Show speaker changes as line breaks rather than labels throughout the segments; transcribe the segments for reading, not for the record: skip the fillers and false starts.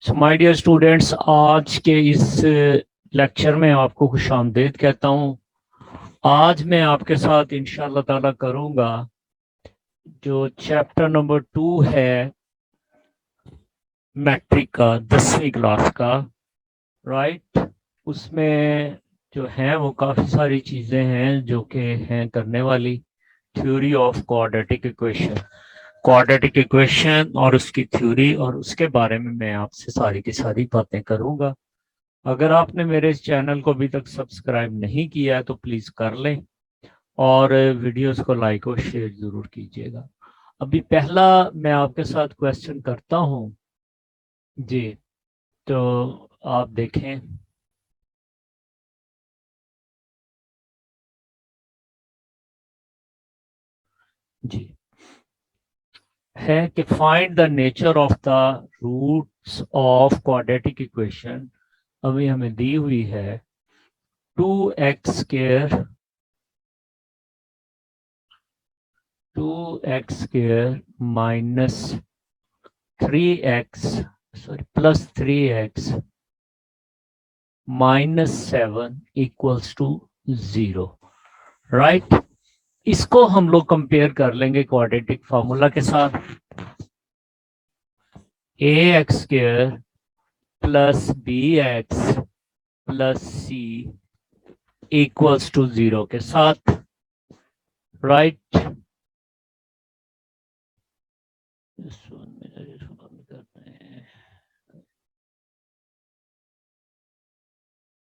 My dear students, आज के इस लेक्चर में आपको खुशामदीद कहता हूँ। आज मैं आपके साथ इंशाअल्लाह ताला करूँगा जो चैप्टर नंबर 2 है मैट्रिक का 10वीं क्लास का। राइट, उसमें जो है वो काफ़ी सारी चीज़ें हैं जो कि हैं करने वाली। थ्योरी ऑफ क्वाड्रेटिक इक्वेशन और उसकी थ्योरी, और उसके बारे में मैं आपसे सारी की सारी बातें करूँगा। अगर आपने मेरे इस चैनल को अभी तक सब्सक्राइब नहीं किया है तो प्लीज़ कर लें, और वीडियोस को लाइक और शेयर ज़रूर कीजिएगा। अभी पहला मैं आपके साथ क्वेश्चन करता हूँ जी, तो आप देखें। जी, है कि find the nature of the roots of quadratic equation. अभी हमें दी हुई है 2x square minus 3x, sorry plus 3x -7 equals to 0। Right, इसको हम लोग कंपेयर कर लेंगे क्वाड्रेटिक फार्मूला के साथ। ax² plus bx plus c equals to 0 के साथ। राइट,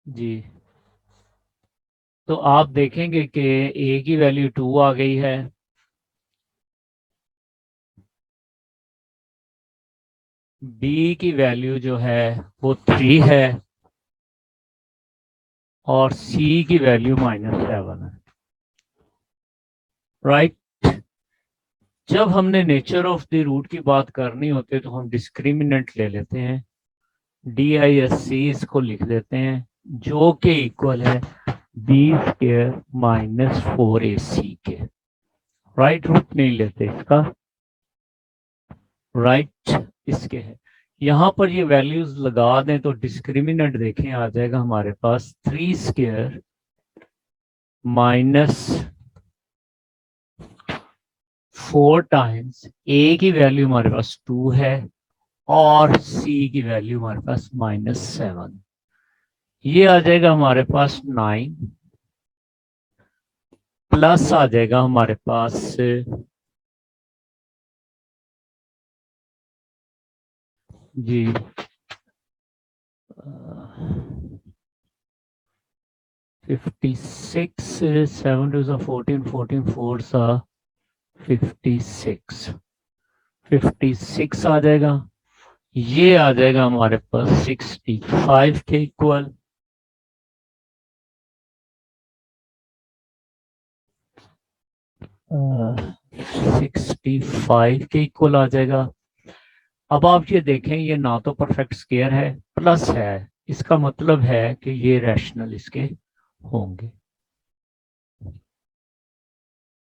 जी, तो आप देखेंगे कि a की वैल्यू 2 आ गई है, b की वैल्यू जो है वो 3 है, और c की वैल्यू -7 है। राइट, जब हमने नेचर ऑफ द रूट की बात करनी होती है तो हम डिस्क्रिमिनेंट ले लेते हैं, DISC इसको लिख देते हैं, जो कि इक्वल है b² -4ac के। राइट, रूट नहीं लेते इसका। राइट, इसके है। यहाँ पर ये वैल्यूज लगा दें तो डिस्क्रिमिनेंट देखें आ जाएगा हमारे पास 3² -4 टाइम्स a की वैल्यू हमारे पास 2 है, और c की वैल्यू हमारे पास -7। ये आ जाएगा हमारे पास 9, प्लस आ जाएगा हमारे पास जी 56, 7 2 14, 14 4 सा 56, 56 आ जाएगा। ये आ जाएगा हमारे पास 65 के इक्वल। uh, 65 के इक्वल आ जाएगा। अब आप ये देखें, ये ना तो परफेक्ट स्क्वायर है प्लस है, इसका मतलब है कि ये रैशनल इसके होंगे,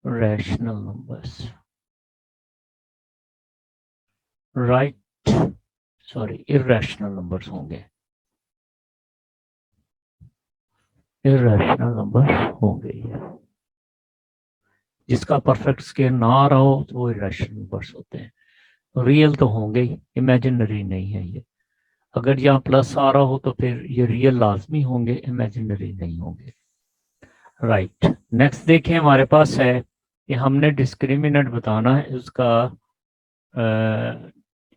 rational numbers. Right, sorry, irrational numbers होंगे, इर्रेशनल नंबर्स होंगे ये। जिसका परफेक्ट स्क्वायर ना आ रहा हो तो वो इर्रेशनल नंबर्स होते हैं। रियल तो होंगे ही, इमेजिनरी नहीं है ये। अगर यहाँ प्लस आ रहा हो तो फिर ये रियल लाजमी होंगे, इमेजिनरी नहीं होंगे। राइट, नेक्स्ट देखें, हमारे पास है कि हमने डिस्क्रिमिनेंट बताना है उसका।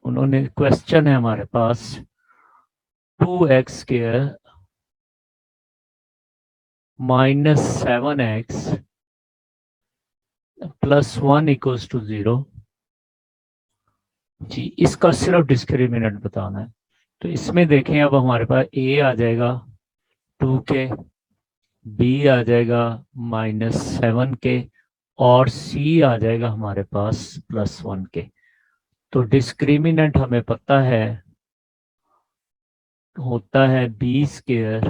उन्होंने क्वेश्चन है हमारे पास 2x² -7x +1 इक्वल्स टू 0। जी, इसका सिर्फ डिस्क्रिमिनेंट बताना है। तो इसमें देखें, अब हमारे पास a आ जाएगा 2 के, b आ जाएगा -7 के, और c आ जाएगा हमारे पास +1 के। तो डिस्क्रिमिनेंट हमें पता है होता है b²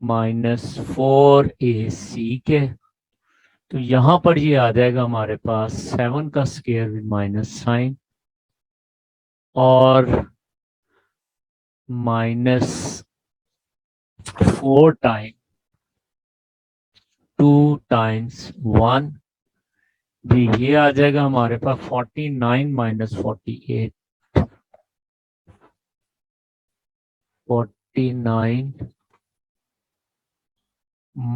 -4ac के। तो यहाँ पर ये आ जाएगा हमारे पास 7 का स्क्वायर विद माइनस साइन, और -4 टाइम 2 टाइम्स 1। जी ये आ जाएगा हमारे पास 49 माइनस 48, 49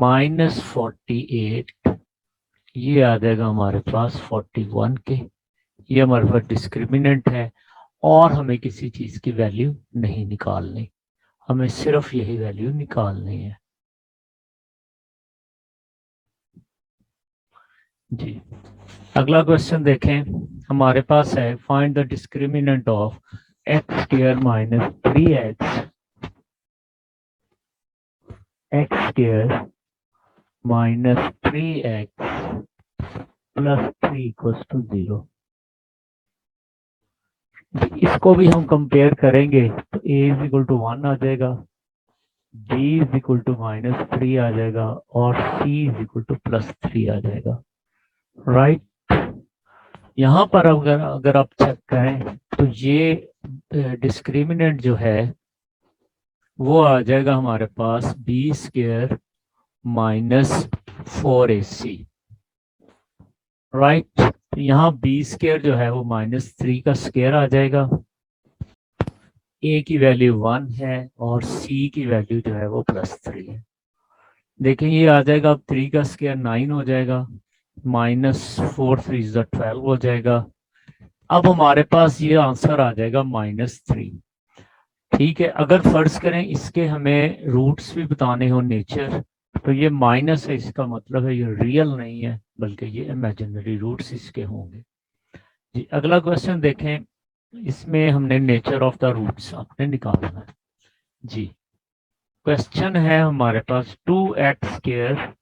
माइनस 48, ये आ जाएगा हमारे पास 41 के। ये हमारे पास डिस्क्रिमिनेंट है और हमें किसी चीज की वैल्यू नहीं निकालनी, हमें सिर्फ यही वैल्यू निकालनी है। जी अगला क्वेश्चन देखें, हमारे पास है find the discriminant of X square minus 3x minus 3x plus 3 equals to 0। इसको भी हम कंपेयर करेंगे तो a इज इक्वल टू 1 आ जाएगा, b इज इक्वल टू -3 आ जाएगा और c इज इक्वल टू +3 आ जाएगा। राइट यहाँ पर अगर अगर आप चेक करें तो ये डिस्क्रिमिनेंट जो है वो आ जाएगा हमारे पास b square minus 4ac। Right यहाँ बी स्क्वायर जो है वो -3 का स्क्वायर आ जाएगा, ए की वैल्यू 1 है और सी की वैल्यू जो है वो +3 है। देखें ये आ जाएगा, अब 3 का स्क्वायर 9 हो जाएगा, -4 3 12 हो जाएगा। अब हमारे पास ये आंसर आ जाएगा -3। ठीक है, अगर फर्ज करें इसके हमें रूट्स भी बताने हो नेचर, तो ये माइनस है, इसका मतलब है ये रियल नहीं है बल्कि ये इमेजिनरी रूट्स इसके होंगे। जी अगला क्वेश्चन देखें, इसमें हमने नेचर ऑफ द रूट्स आपने निकालना है। जी क्वेश्चन है हमारे पास 2x²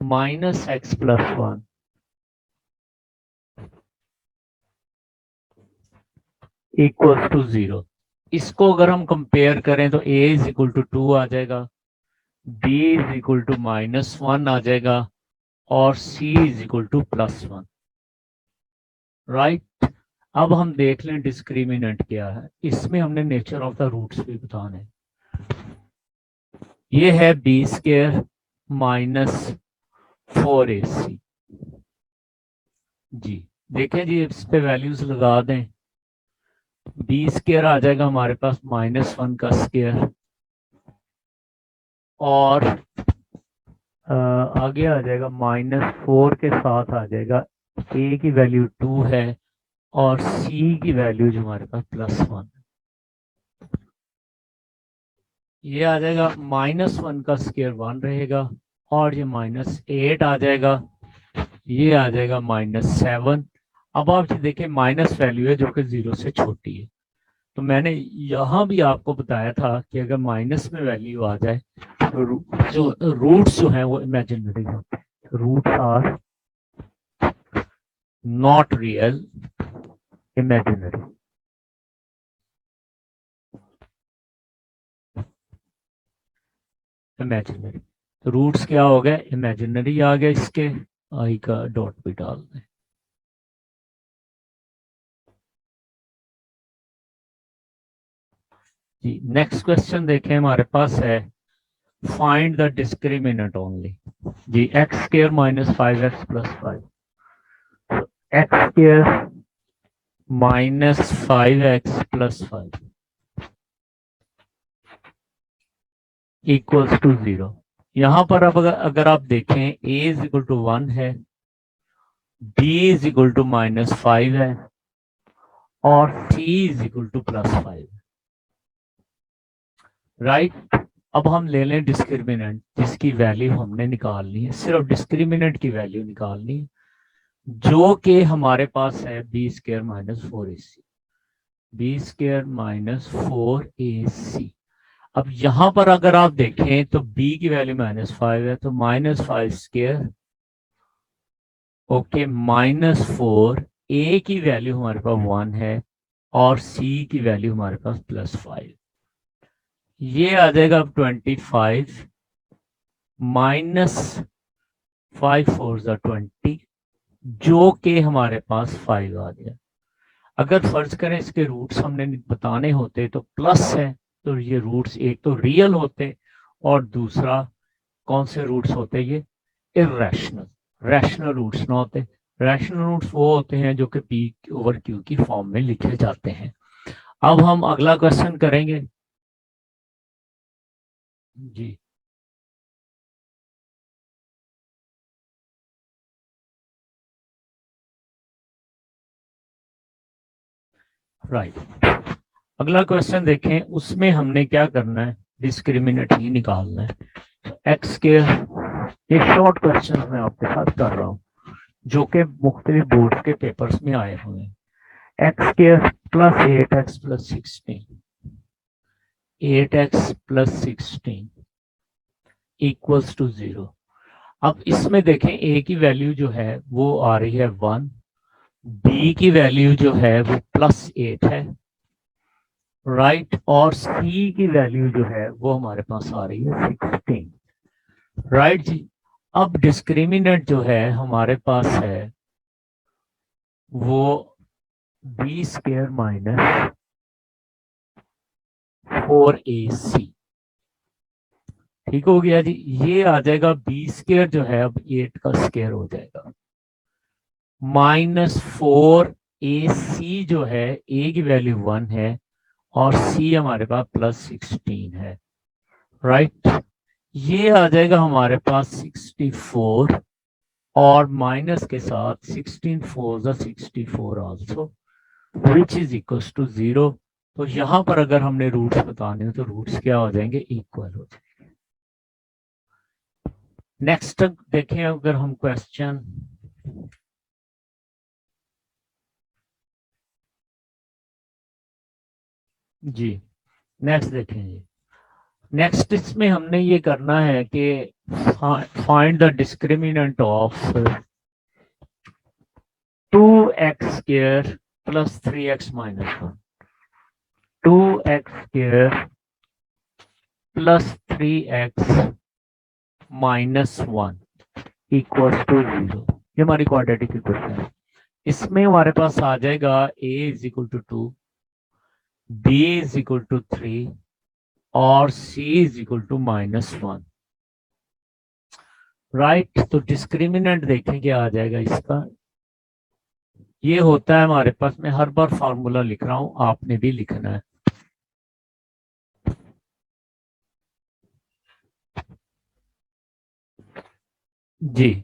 minus x plus 1 equals to 0। इसको अगर हम कंपेयर करें तो a इज इक्वल टू 2 आ जाएगा, b इज इक्वल टू -1 आ जाएगा और c is equal to +1। Right अब हम देख लें डिस्क्रिमिनेंट क्या है, इसमें हमने नेचर ऑफ द रूट्स भी बताने। ये है b² माइनस 4ac। जी देखें जी, इस पे वैल्यूज लगा दें, b² आ जाएगा हमारे पास -1 का स्क्वायर और आगे आ जाएगा -4 के साथ आ जाएगा a की वैल्यू 2 है और c की वैल्यू जो हमारे पास +1। ये आ जाएगा -1 का स्क्वायर 1 रहेगा और ये -8 आ जाएगा, ये आ जाएगा -7। अब आप देखें माइनस वैल्यू है जो कि 0 से छोटी है, तो मैंने यहाँ भी आपको बताया था कि अगर माइनस में वैल्यू आ जाए तो जो रूट्स जो हैं वो इमेजिनरी होते हैं, roots are not real, imaginary. Imaginary तो रूट्स क्या हो गए, इमेजिनरी आ गया, इसके आई का डॉट भी डाल दें। जी नेक्स्ट क्वेश्चन देखें, हमारे पास है फाइंड द डिस्क्रिमिनेंट ओनली। जी x² minus 5x plus 5, x² minus 5x plus 5 equals to 0। यहाँ पर अब अगर आप देखें a इज इक्वल टू 1 है, b इज इक्वल टू -5 है और c is equal to +5। Right अब हम ले लें डिस्क्रिमिनेंट जिसकी वैल्यू हमने निकालनी है, सिर्फ डिस्क्रिमिनेंट की वैल्यू निकालनी है जो कि हमारे पास है b² minus 4ac, b² minus 4ac। अब यहां पर अगर आप देखें तो b की वैल्यू -5 है, तो -5², ओके, -4, a की वैल्यू हमारे पास 1 है और c की वैल्यू हमारे पास +5। ये आ जाएगा अब 25 -5 4 20, जो कि हमारे पास 5 आ गया। अगर फर्ज करें इसके रूट्स हमने बताने होते तो प्लस है, तो ये रूट्स एक तो रियल होते और दूसरा कौन से रूट्स होते, ये इर्रेशनल, रैशनल रूट्स ना होते। रैशनल रूट्स वो होते हैं जो कि पी ओवर क्यू की फॉर्म में लिखे जाते हैं। अब हम अगला क्वेश्चन करेंगे जी। राइट, अगला क्वेश्चन देखें, उसमें हमने क्या करना है, डिस्क्रिमिनेंट ही निकालना है। एक्स के एक शॉर्ट क्वेश्चन मैं आपके साथ कर रहा हूँ जो कि मुख्तलिफ बोर्ड के पेपर्स में आए हुए हैं। X square plus 8x + 16, 8x + 16 equals to 0। अब इसमें देखें ए की वैल्यू जो है वो आ रही है 1, बी की वैल्यू जो है वो +8 है, राइट, और सी की वैल्यू जो है वो हमारे पास आ रही है 16, राइट जी। अब डिस्क्रिमिनेंट जो है हमारे पास है वो b² - 4ac, ठीक हो गया जी। ये आ जाएगा b² जो है अब 8 का स्क्वायर हो जाएगा, -4ac जो है, a की वैल्यू 1 है और c हमारे पास +16 है, राइट। ये आ जाएगा हमारे पास 64 और माइनस के साथ 16 4 64 also which is equals to 0। तो यहाँ पर अगर हमने रूट्स बताने हो तो रूट्स क्या हो जाएंगे, इक्वल हो जाएंगे। नेक्स्ट देखें अगर हम क्वेश्चन जी, नेक्स्ट देखें जी। नेक्स्ट इसमें हमने ये करना है कि find the discriminant of 2x² + 3x - 1, 2x² + 3x - 1 equals to 0। ये हमारी क्वाड्रेटिक इक्वेशन है। इसमें हमारे पास आ जाएगा a = 2, b = 3 और c = -1, राइट। तो डिस्क्रिमिनेंट देखें क्या आ जाएगा इसका, ये होता है हमारे पास, मैं हर बार फार्मूला लिख रहा हूं, आपने भी लिखना है जी।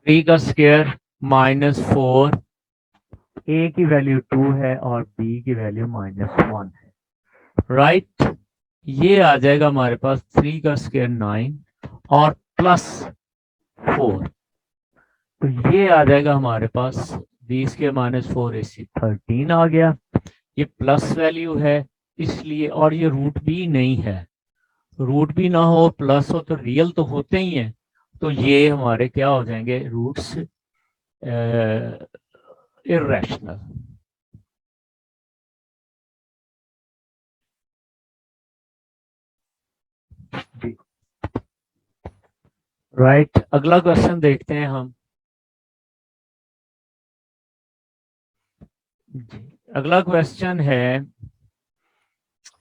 3 का स्क्वायर -4, a की वैल्यू 2 है और b की वैल्यू -1 है, राइट। ये आ जाएगा हमारे पास 3 का स्क्वायर 9 और +4, तो ये आ जाएगा हमारे पास 20 के -4 AC 13 आ गया। ये प्लस वैल्यू है इसलिए, और ये रूट भी नहीं है, रूट भी ना हो प्लस हो तो रियल तो होते ही हैं, तो ये हमारे क्या हो जाएंगे, रूट्स इर्रेशनल जी, राइट। अगला क्वेश्चन देखते हैं हम जी। अगला क्वेश्चन है,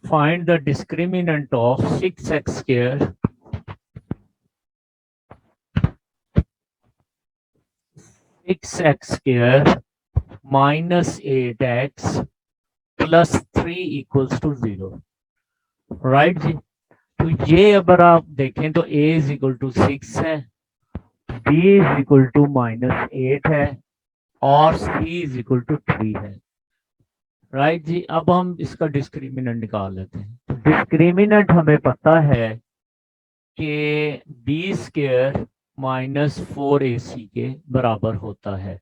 find the discriminant of 6x² -8x + 3 equals to 0, right जी। तो ये अगर आप देखें तो a = 6 है, b -8 है और c = 3 है, राइट जी। अब हम इसका डिस्क्रिमिनेंट निकाल लेते हैं। डिस्क्रिमिनेंट हमें पता है कि b² - 4ac के बराबर होता है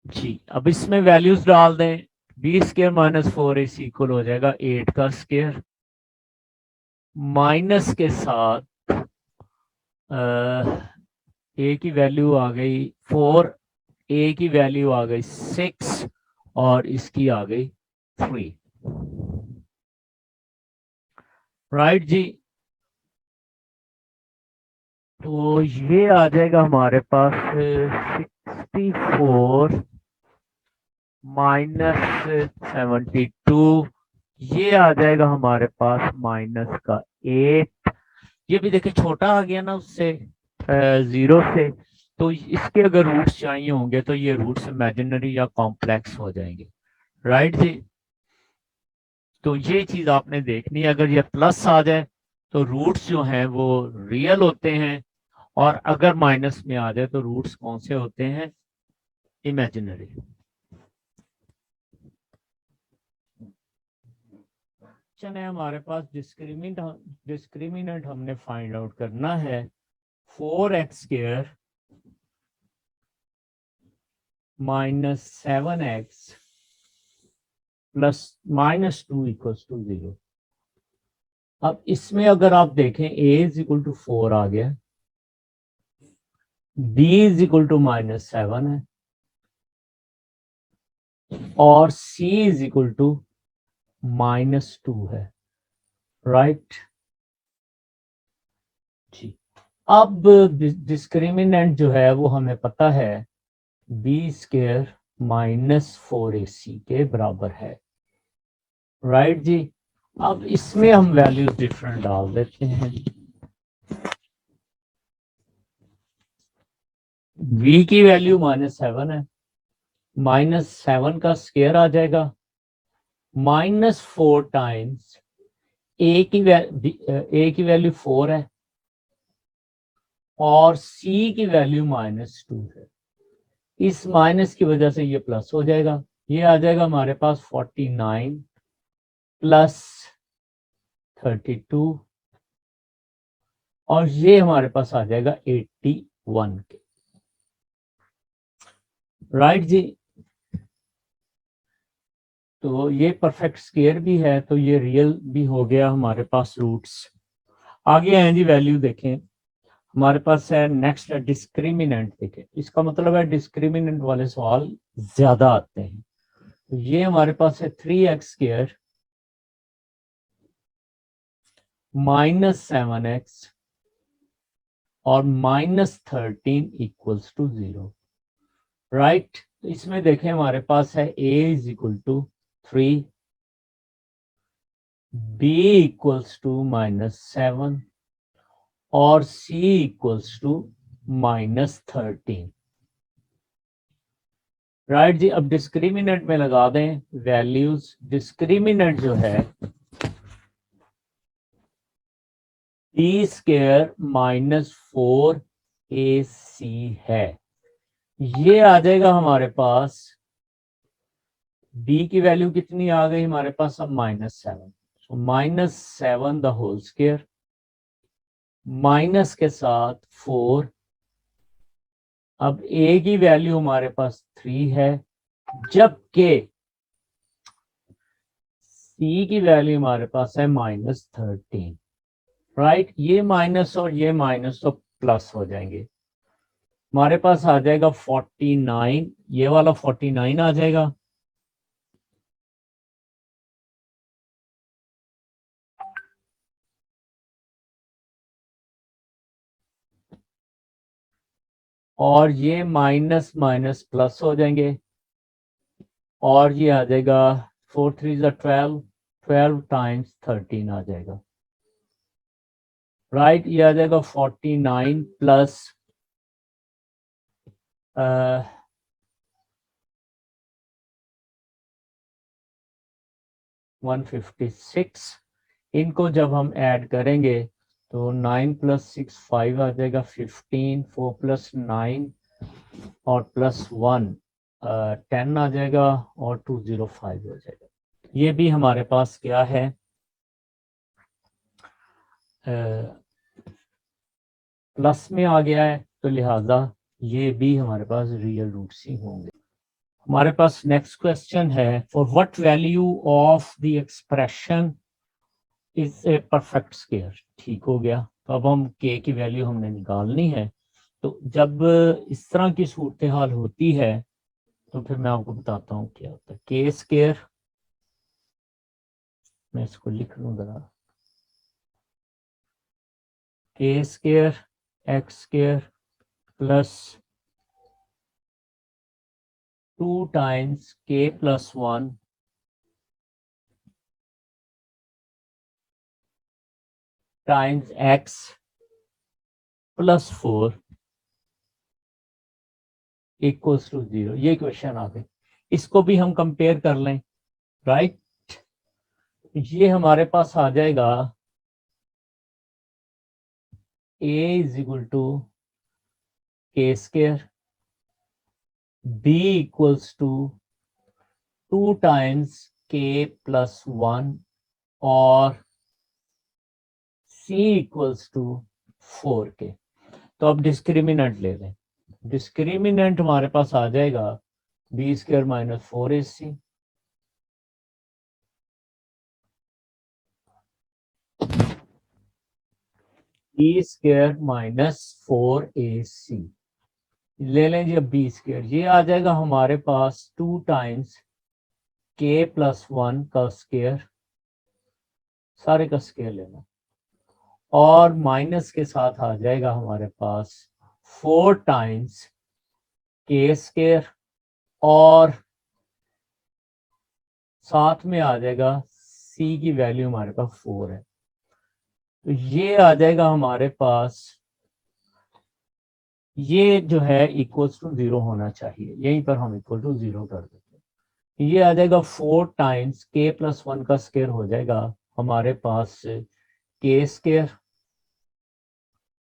जी। अब इसमें वैल्यूज डाल दें, b² - 4ac इक्वल हो जाएगा 8 का स्क्वायर, माइनस के साथ ए की वैल्यू आ गई 4, ए की वैल्यू आ गई 6 और इसकी आ गई 3, राइट जी। तो ये आ जाएगा हमारे पास 64 -72, ये आ जाएगा हमारे पास -8। ये भी देखिए छोटा आ गया ना उससे, 0 से। तो इसके अगर रूट्स चाहिए होंगे तो ये रूट्स इमेजिनरी या कॉम्प्लेक्स हो जाएंगे। राइट जी। तो ये चीज आपने देखनी है, अगर ये प्लस आ जाए तो रूट्स जो हैं वो रियल होते हैं, और अगर माइनस में आ जाए तो रूट्स कौन से होते हैं, इमेजिनरी। चले, हमारे पास डिस्क्रिमिनेंट हमने फाइंड आउट करना है। 4x² -7x plus -2 equals to 0। अब इसमें अगर आप देखें a = 4 आ गया, b = -7 है, और c = -2 है। राइट जी। अब डिस्क्रिमिनेंट जो है वो हमें पता है, b² -4ac के बराबर है। राइट जी। अब इसमें हम वैल्यू डिफरेंट डाल देते हैं। v की वैल्यू -7 है, -7 का स्क्वायर आ जाएगा, -4 टाइम्स a की वैल्यू 4 है, और c की वैल्यू -2 है। इस माइनस की वजह से ये प्लस हो जाएगा, ये आ जाएगा हमारे पास 49 प्लस 32, और ये हमारे पास आ जाएगा 81 के। राइट जी। तो ये परफेक्ट स्क्वायर भी है, तो ये रियल भी हो गया हमारे पास रूट्स। आगे हैं जी, वैल्यू देखें। हमारे पास है नेक्स्ट है डिस्क्रिमिनेंट। देखें, इसका मतलब है डिस्क्रिमिनेंट वाले सवाल ज्यादा आते हैं। तो ये हमारे पास है 3x² -7x और -13 इक्वल्स टू 0। राइट। तो इसमें देखें हमारे पास है a = 3, b = -7 और c = -13। राइट जी। अब डिस्क्रिमिनेंट में लगा दें वैल्यूज। डिस्क्रिमिनेंट जो है b² -4ac है। ये आ जाएगा हमारे पास, b की वैल्यू कितनी आ गई हमारे पास अब -7, तो -7 द होल स्क्वायर, माइनस के साथ 4। अब a की वैल्यू हमारे पास 3 है, जबकि c की वैल्यू हमारे पास है -13। राइट। ये माइनस और ये माइनस तो प्लस हो जाएंगे। हमारे पास आ जाएगा 49, ये वाला 49 आ जाएगा, और ये माइनस माइनस प्लस हो जाएंगे, और ये आ जाएगा 4 3 12, 12 टाइम्स 13 आ जाएगा। राइट। ये आ जाएगा 49 प्लस 156। इनको जब हम ऐड करेंगे तो 9 + 6 5 आ जाएगा, 15, 4 + 9 और +1 10 आ जाएगा, और 205 हो जाएगा। ये भी हमारे पास क्या है, प्लस में आ गया है, तो लिहाजा ये भी हमारे पास रियल रूट्स ही होंगे। हमारे पास नेक्स्ट क्वेश्चन है, for what value of the expression is a perfect square. ठीक हो गया। तो अब हम के की वैल्यू हमने निकालनी है। तो जब इस तरह की सूरत हाल होती है तो फिर मैं आपको बताता हूँ क्या होता है। के स्क्वायर, मैं इसको लिख लूँ जरा, k square x square plus 2 times के plus 1 times x plus 4 equals to 0। ये क्वेश्चन आ गए। इसको भी हम कंपेयर कर लें, राइट। ये हमारे पास आ जाएगा a is equal to K square, b equals to 2 times के प्लस 1 और c इक्वल्स टू 4k। तो अब डिस्क्रिमिनेंट ले लें। डिस्क्रिमिनेंट हमारे पास आ जाएगा B square minus 4ac, B square minus 4ac ले लें जी। अब बी स्क्वायर ये आ जाएगा हमारे पास 2 टाइम्स के प्लस 1 का स्क्वायर, सारे का स्क्वायर लेना, और माइनस के साथ आ जाएगा हमारे पास 4 टाइम्स के स्क्वायर और साथ में आ जाएगा c की वैल्यू हमारे पास 4 है। तो ये आ जाएगा हमारे पास, ये जो है इक्वल्स टू 0 होना चाहिए, यहीं पर हम इक्वल टू 0 कर देते हैं। ये आ जाएगा 4 टाइम्स के प्लस 1 का स्क्वायर हो जाएगा हमारे पास K square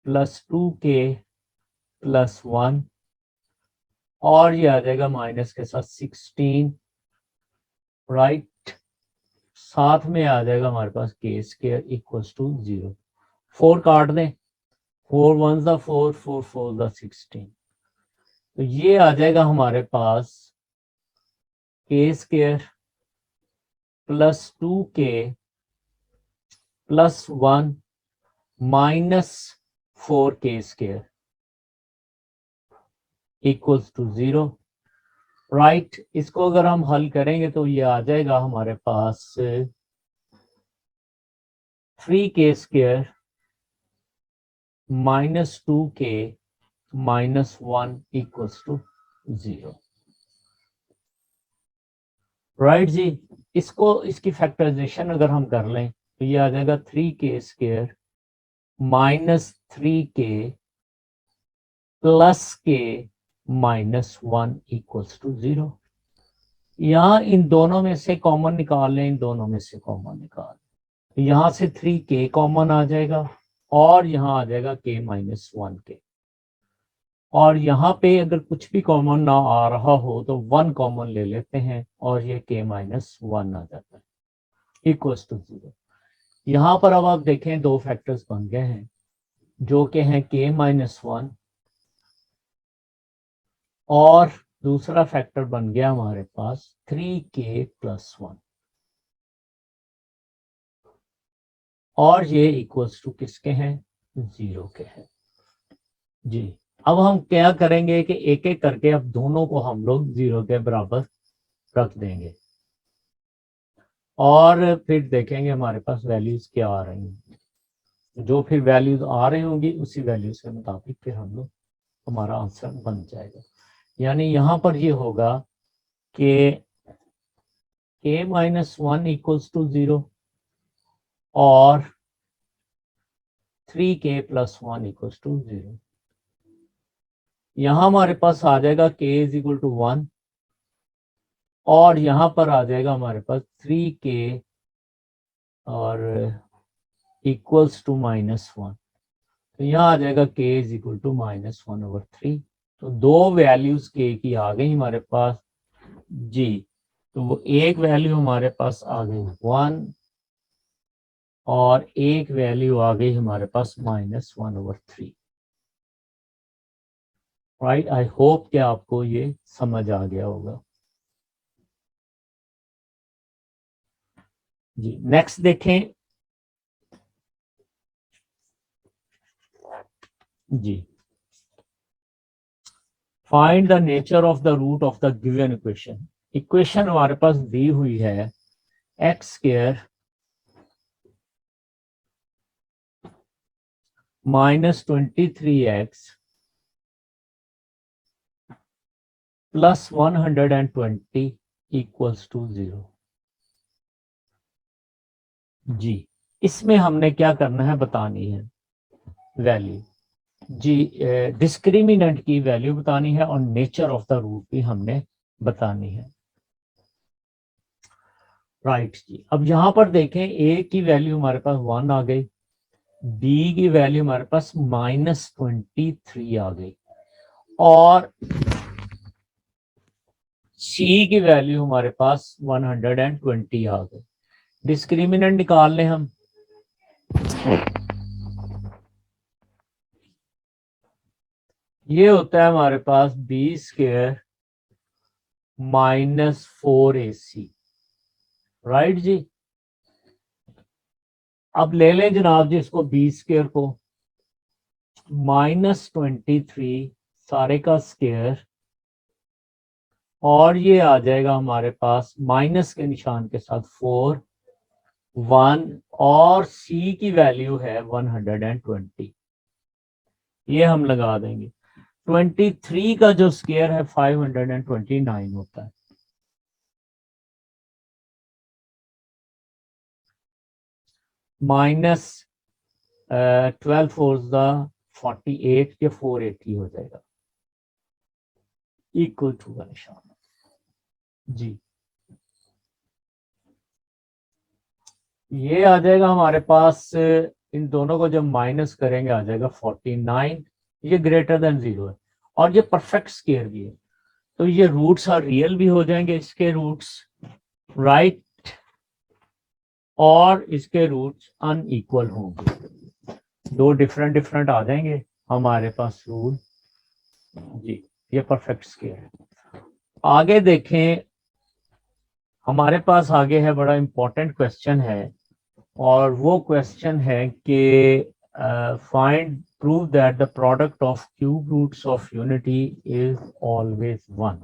plus 2k plus 1 और ये आ जाएगा माइनस के साथ 16, राइट। साथ में आ जाएगा हमारे पास के स्क्वायर इक्वल्स टू 0। 4 काट दें, 4 1 दा 4, 4 4 दा 16। तो ये आ जाएगा हमारे पास K square plus 2k plus 1 minus 4k square equals to 0, right. इसको अगर हम हल करेंगे तो ये आ जाएगा हमारे पास 3k square minus 2k minus 1 equals to 0, right जी। इसको इसकी फैक्टराइजेशन अगर हम कर लें तो ये आ जाएगा 3k square minus 3k plus k minus 1 equals to 0। यहाँ इन दोनों में से कॉमन निकाल लें, इन दोनों में से कॉमन निकाल लें। यहाँ से 3k कॉमन आ जाएगा और यहाँ आ जाएगा k माइनस 1k, और यहाँ पे अगर कुछ भी कॉमन ना आ रहा हो तो 1 कॉमन ले लेते हैं और ये k माइनस 1 आ जाता है इक्वल्स टू 0। यहाँ पर अब आप देखें दो फैक्टर्स बन गए हैं जो कि हैं k माइनस 1 और दूसरा फैक्टर बन गया हमारे पास 3k प्लस 1, और ये इक्वल्स टू किसके हैं, 0 के हैं जी। अब हम क्या करेंगे कि एक एक करके अब दोनों को हम लोग 0 के बराबर रख देंगे और फिर देखेंगे हमारे पास वैल्यूज क्या आ रही हैं। जो फिर वैल्यूज आ रही होंगी उसी वैल्यूज के मुताबिक फिर हम लोग हमारा आंसर बन जाएगा। यानी यहाँ पर ये होगा कि k माइनस 1 इक्वल्स टू 0 और 3k प्लस 1 इक्वल्स टू 0। यहाँ हमारे पास आ जाएगा k इज इक्वल टू 1 और यहाँ पर आ जाएगा हमारे पास 3k और इक्वल्स टू माइनस 1। तो यहाँ आ जाएगा k is equal to minus 1/3। तो दो वैल्यूज k की आ गई हमारे पास जी। तो वो एक वैल्यू हमारे पास आ गई 1 और एक वैल्यू आ गई हमारे पास माइनस 1/3, राइट। आई होप कि आपको ये समझ आ गया होगा जी। नेक्स्ट देखें जी। Find the nature of the root of the given equation. Equation हमारे पास दी हुई है x square -23x plus 120 equals to 0। जी, इसमें हमने क्या करना है, बतानी है वैल्यू। जी, डिस्क्रिमिनेंट की वैल्यू बतानी है और नेचर ऑफ द रूट भी हमने बतानी है। राइट जी, अब यहां पर देखें ए की वैल्यू हमारे पास 1 आ गई, बी की वैल्यू हमारे पास -23 आ गई और सी की वैल्यू हमारे पास 120 आ गई। डिस्क्रिमिनेंट निकाल लें हम। ये होता है हमारे पास b² -4ac। राइट जी, अब ले लें जनाब जी इसको b² को -23 सारे का स्क्वायर और ये आ जाएगा हमारे पास माइनस के निशान के साथ 4 1 और c की वैल्यू है 120। ये हम लगा देंगे। 23 का जो स्क्वायर है 529 होता है। माइनस 12 4 48 या 480 हो जाएगा, इक्वल टू का निशान। जी, ये आ जाएगा हमारे पास, इन दोनों को जब माइनस करेंगे आ जाएगा 49। ये ग्रेटर देन 0 है और ये परफेक्ट स्क्वायर भी है, तो ये रूट्स और रियल भी हो जाएंगे इसके रूट्स, राइट, और इसके रूट्स अनइक्वल होंगे। दो डिफरेंट डिफरेंट आ जाएंगे हमारे पास रूट। जी, ये परफेक्ट स्क्वायर है। आगे देखें, हमारे पास आगे है बड़ा इंपॉर्टेंट क्वेश्चन है और वो क्वेश्चन है कि find prove that the product of cube roots of unity is always 1।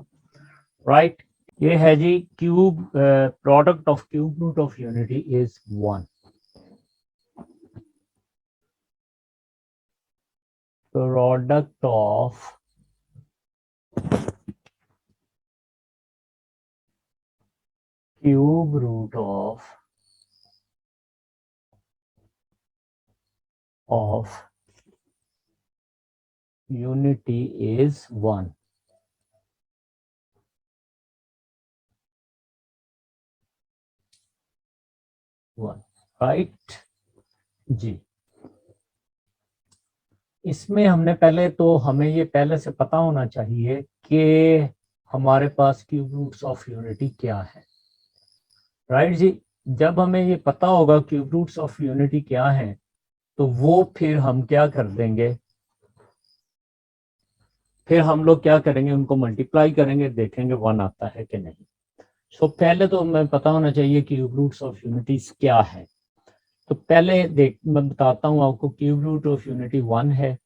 Right, ये है जी cube, product of cube root of unity is 1। Product of cube root of unity is 1। Right जी, इसमें हमने पहले तो हमें ये पहले से पता होना चाहिए कि हमारे पास क्यूब रूट्स ऑफ यूनिटी क्या है। राइट जी, जब हमें ये पता होगा क्यूब रूट्स ऑफ यूनिटी क्या है तो वो फिर हम क्या कर देंगे, फिर हम लोग क्या करेंगे, उनको मल्टीप्लाई करेंगे, देखेंगे 1 आता है कि नहीं। सो पहले तो हमें पता होना चाहिए क्यूब रूट्स ऑफ यूनिटीज क्या है। तो पहले देख मैं बताता हूँ आपको, क्यूब रूट ऑफ यूनिटी 1 है,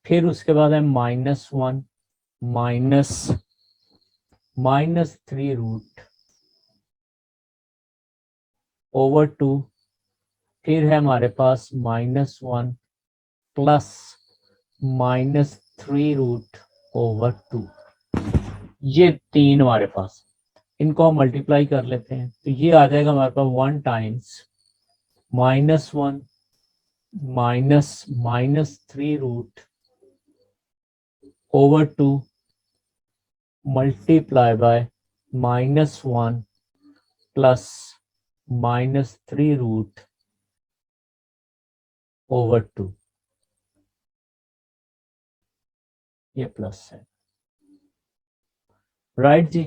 फिर उसके बाद है -1 -3 रूट ओवर 2, फिर है हमारे पास -1 प्लस -3 रूट ओवर 2। ये 3 हमारे पास, इनको हम मल्टीप्लाई कर लेते हैं तो ये आ जाएगा हमारे पास 1 times -1 -3 root over 2 multiply by -1 plus -3 root over 2। ये प्लस है। राइट जी,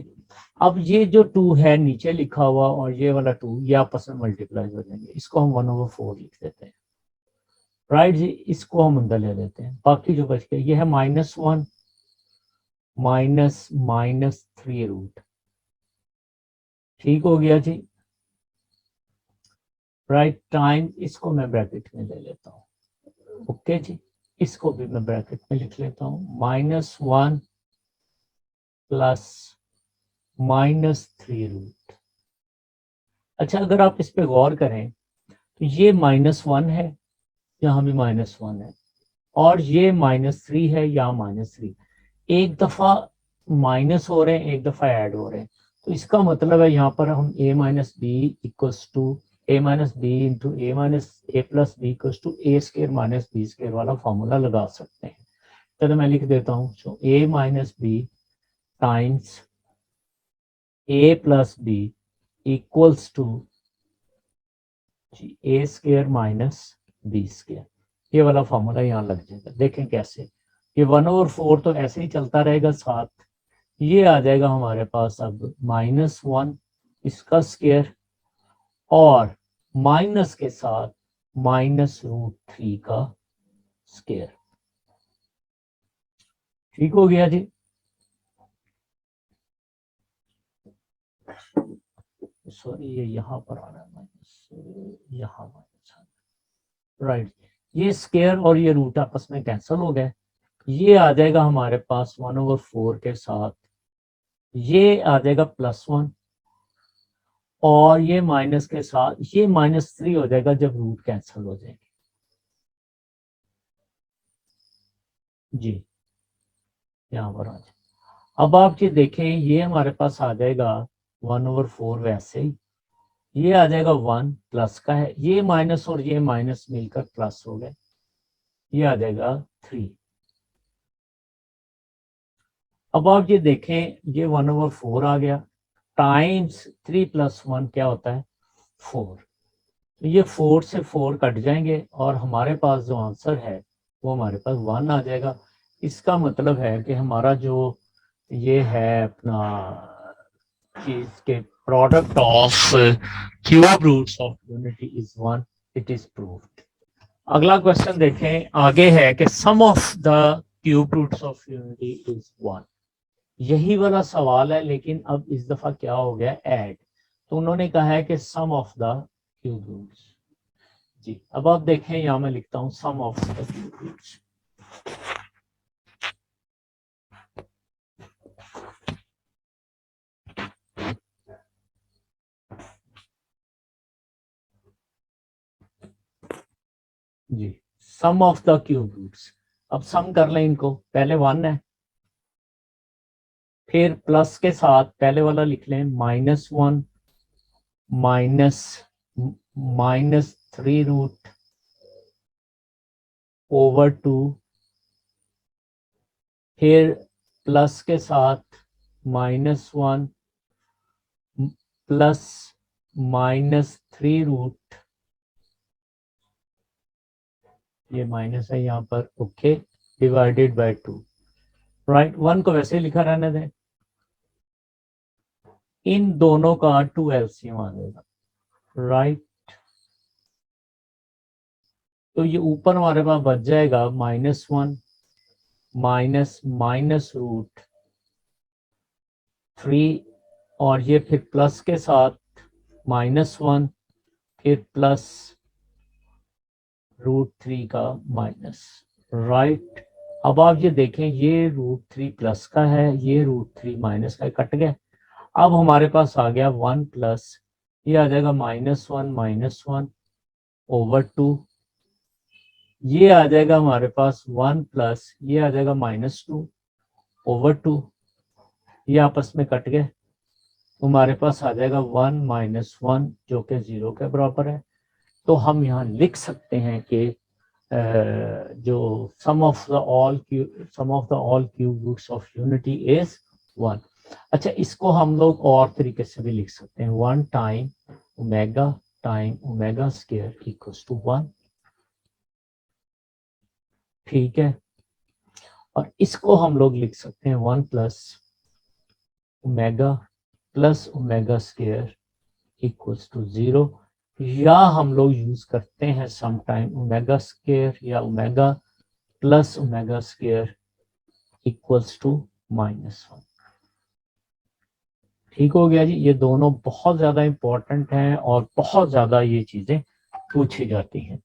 अब ये जो 2 है नीचे लिखा हुआ और ये वाला 2 ये आपस में मल्टीप्लाई हो जाएंगे, इसको हम 1/4 लिख देते हैं। राइट जी, इसको हम अंदर ले लेते हैं, बाकी जो बच गया ये है -1 -3 रूट। ठीक हो गया जी। राइट टाइम, इसको मैं ब्रैकेट में ले लेता हूँ। ओके जी, इसको भी मैं ब्रैकेट में लिख लेता हूँ, -1 प्लस -3 रूट। अच्छा, अगर आप इस पे गौर करें तो ये -1 है यहाँ भी -1 है, और ये -3 है, यहाँ -3। एक दफा माइनस हो रहे हैं, एक दफा ऐड हो रहे हैं, तो इसका मतलब है यहाँ पर हम a minus b equals to a minus b into a minus a plus b equals to a square minus b square वाला फॉर्मूला लगा सकते हैं। चलो मैं लिख देता हूँ, so a minus b times a plus b equals to a square minus b square, ये वाला फॉर्मूला यहाँ लग जाएगा। देखें कैसे, ये 1/4 तो ऐसे ही चलता रहेगा साथ, ये आ जाएगा हमारे पास अब -1 इसका स्केयर, और माइनस के साथ -√3 का स्केयर। ठीक हो गया जी। सॉरी, ये यहाँ पर आ रहा है माइनस, यहाँ माइनस, राइट। ये स्केयर और ये रूट आपस में कैंसिल हो गए, ये आ जाएगा हमारे पास 1/4 के साथ, ये आ जाएगा +1, और ये माइनस के साथ ये -3 हो जाएगा जब रूट कैंसिल हो जाएंगे जी। यहाँ पर आ जाए, अब आप ये देखें, ये हमारे पास आ जाएगा 1/4 वैसे ही, ये आ जाएगा 1 प्लस का है, ये माइनस और ये माइनस मिलकर प्लस हो गए, ये आ जाएगा 3। अब आप ये देखें, ये 1/4 आ गया, टाइम्स 3 + 1 क्या होता है 4, तो ये 4 से 4 कट जाएंगे, और हमारे पास जो आंसर है वो हमारे पास 1 आ जाएगा। इसका मतलब है कि हमारा जो ये है अपना चीज के product of cube roots of unity is 1, it is proved. अगला क्वेश्चन देखें, आगे है कि sum of the cube roots of unity is 1। यही वाला सवाल है, लेकिन अब इस दफा क्या हो गया, ऐड। तो उन्होंने कहा है कि sum of the cube roots जी। अब आप देखें, यहां मैं लिखता हूं sum of the cube roots. जी, sum of the cube roots. अब सम कर लें इनको, पहले 1 है, फिर प्लस के साथ पहले वाला लिख लें -1 माइनस -3√/2, फिर प्लस के साथ -1 प्लस -3 ये माइनस है यहाँ पर, ओके, डिवाइडेड बाय 2, राइट। 1 को वैसे ही लिखा रहने दें, इन दोनों का 2 एलसीएम आ जाएगा, राइट। तो ये ऊपर हमारे पास बच जाएगा -1 माइनस √3, और ये फिर प्लस के साथ -1 फिर प्लस √3 का माइनस, राइट। अब आप ये देखें, ये √3 प्लस का है, ये √3 माइनस का, कट गया। अब हमारे पास आ गया 1 प्लस, ये आ जाएगा -1 -1/2, ये आ जाएगा हमारे पास 1 प्लस, ये आ जाएगा -2/2, ये आपस में कट गए, हमारे पास आ जाएगा 1 -1 जो कि 0 के बराबर है। तो हम यहाँ लिख सकते हैं कि जो sum of the all cube roots of unity is 1। अच्छा, इसको हम लोग और तरीके से भी लिख सकते हैं, 1 time omega square equals to 1, ठीक है। और इसको हम लोग लिख सकते हैं 1 plus omega square equals to 0, या हम लोग यूज करते हैं सम टाइम ओमेगा स्क्वायर या omega plus omega square equals to -1। ठीक हो गया जी। ये दोनों बहुत ज्यादा इंपॉर्टेंट हैं और बहुत ज्यादा ये चीजें पूछी जाती हैं।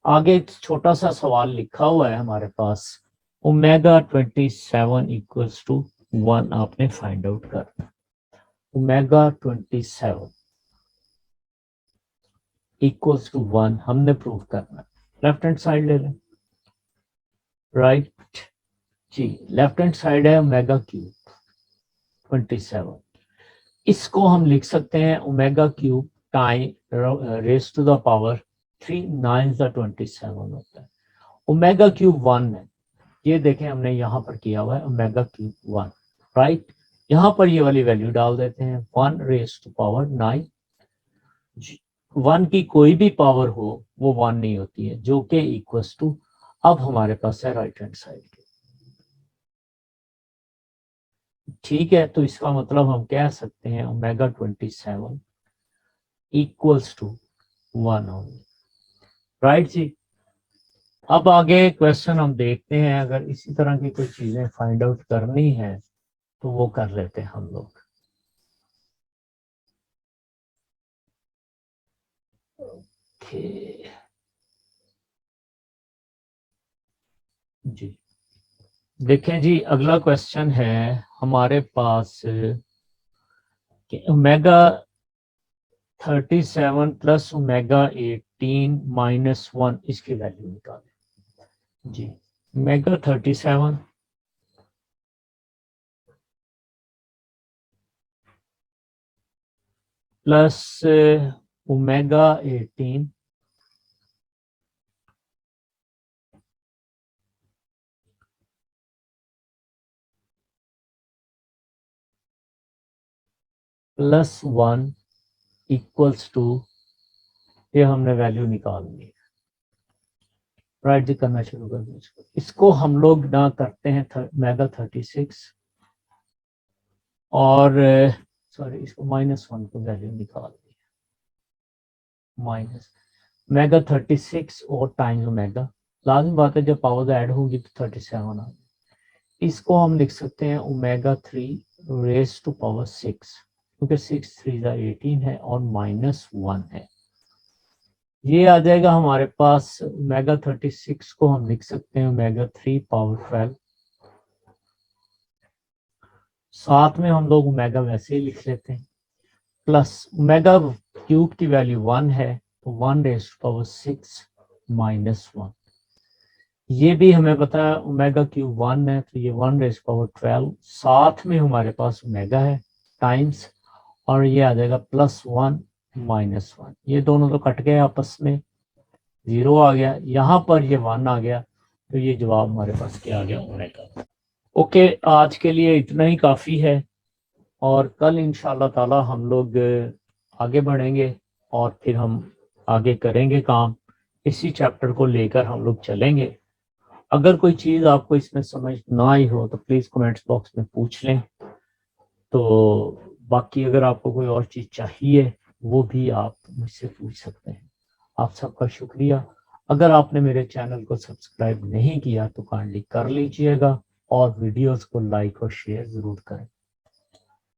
आगे एक छोटा सा सवाल लिखा हुआ है हमारे पास, ओमेगा 27 इक्वल्स टू 1 आपने फाइंड आउट करना। ओमेगा 27 इक्वल्स टू 1 हमने प्रूव करना। लेफ्ट हैंड साइड ले लें, राइट जी। लेफ्ट हैंड साइड है ओमेगा क्यूब 27, इसको हम लिख सकते हैं omega cube time raise to the power 3 9 27 होता है। ओमेगा क्यूब 1 है, ये देखें हमने यहाँ पर किया हुआ है ओमेगा क्यूब 1, राइट। यहाँ पर ये वाली वैल्यू डाल देते हैं 1 रेज टू पावर 9। 1 की कोई भी पावर हो वो 1 नहीं होती है, जो कि इक्वल्स टू, अब हमारे पास है राइट हैंड साइड के, ठीक है। तो इसका मतलब हम कह सकते हैं ओमेगा 27 इक्वल्स टू 1 होगी, राइट जी। अब आगे क्वेश्चन हम देखते हैं, अगर इसी तरह की कोई चीजें फाइंड आउट करनी है तो वो कर लेते हैं हम लोग। ओके जी, देखें जी, अगला क्वेश्चन है हमारे पास कि ओमेगा 37 प्लस ओमेगा 18 माइनस 1 इसकी वैल्यू निकालें जी। Omega 37 plus omega 18 plus 1 equals to, ये हमने वैल्यू निकाल ली, राइट जी। करना शुरू कर दें इसको हम लोग ना करते हैं ओमेगा 36 और सॉरी इसको -1 को वैल्यू निकाल दी, माइनस ओमेगा 36 और टाइम्स ओमेगा, लाजमी बात है जब पावर ऐड होगी तो 37 आ जाए। इसको हम लिख सकते हैं ओमेगा 3 रेज टू पावर 6, क्योंकि 6 3 18 है और -1 है। ये आ जाएगा हमारे पास ओमेगा 36 को हम लिख सकते हैं ओमेगा 3 पावर 12, साथ में हम लोग ओमेगा वैसे ही लिख लेते हैं, प्लस ओमेगा क्यूब की वैल्यू 1 है तो 1 रेज टू पावर 6 -1, ये भी हमें पता है ओमेगा क्यूब 1 है तो ये 1 रेज पावर 12, साथ में हमारे पास ओमेगा है टाइम्स, और ये आ जाएगा +1 -1, ये दोनों तो कट गए आपस में, 0 आ गया, यहाँ पर ये 1 आ गया, तो ये जवाब हमारे पास क्या आ गया ओमेगा। ओके, आज के लिए इतना ही काफ़ी है, और कल इंशाल्लाह ताला हम लोग आगे बढ़ेंगे और फिर हम आगे करेंगे काम, इसी चैप्टर को लेकर हम लोग चलेंगे। अगर कोई चीज़ आपको इसमें समझ ना आई हो तो प्लीज़ कमेंट्स बॉक्स में पूछ लें, तो बाकी अगर आपको कोई और चीज़ चाहिए वो भी आप मुझसे पूछ सकते हैं। आप सबका शुक्रिया। अगर आपने मेरे चैनल को सब्सक्राइब नहीं किया तो काइंडली कर लीजिएगा और वीडियोस को लाइक और शेयर ज़रूर करें।